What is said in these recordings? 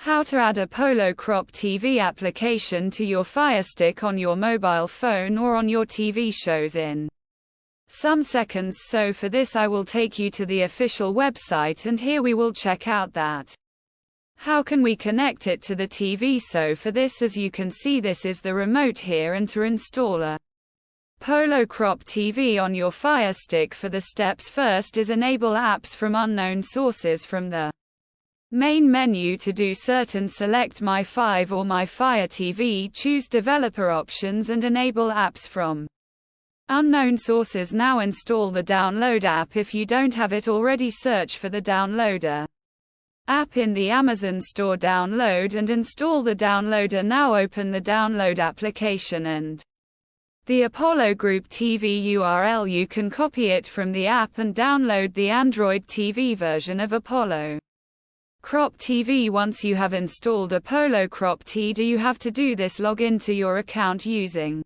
How to add a Polo Crop TV application to your Firestick on your mobile phone or on your TV shows in some seconds. So for this I will take you to the official website, and here we will check out that. How can we connect it to the TV? So for this, as you can see, this is the remote here, and to install a Polo Crop TV on your Firestick, for the steps first is enable apps from unknown sources from the main menu. To do certain, select My 5 or My Fire TV, choose developer options and enable apps from unknown sources. Now install the download app. If you don't have it already, search for the downloader app in the Amazon store, download and install the downloader. Now open the download application and the Apollo Group TV URL. You can copy it from the app and download the Android TV version of Apollo Crop TV. Once you have installed Apollo Crop TV, you have to do this: log into your account using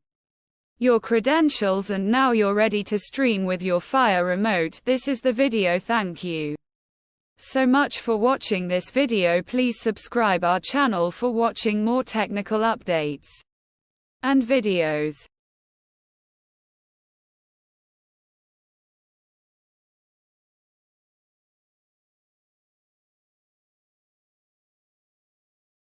your credentials, and now you're ready to stream with your Fire remote. This is the video. Thank you so much for watching this video. Please subscribe our channel for watching more technical updates and videos.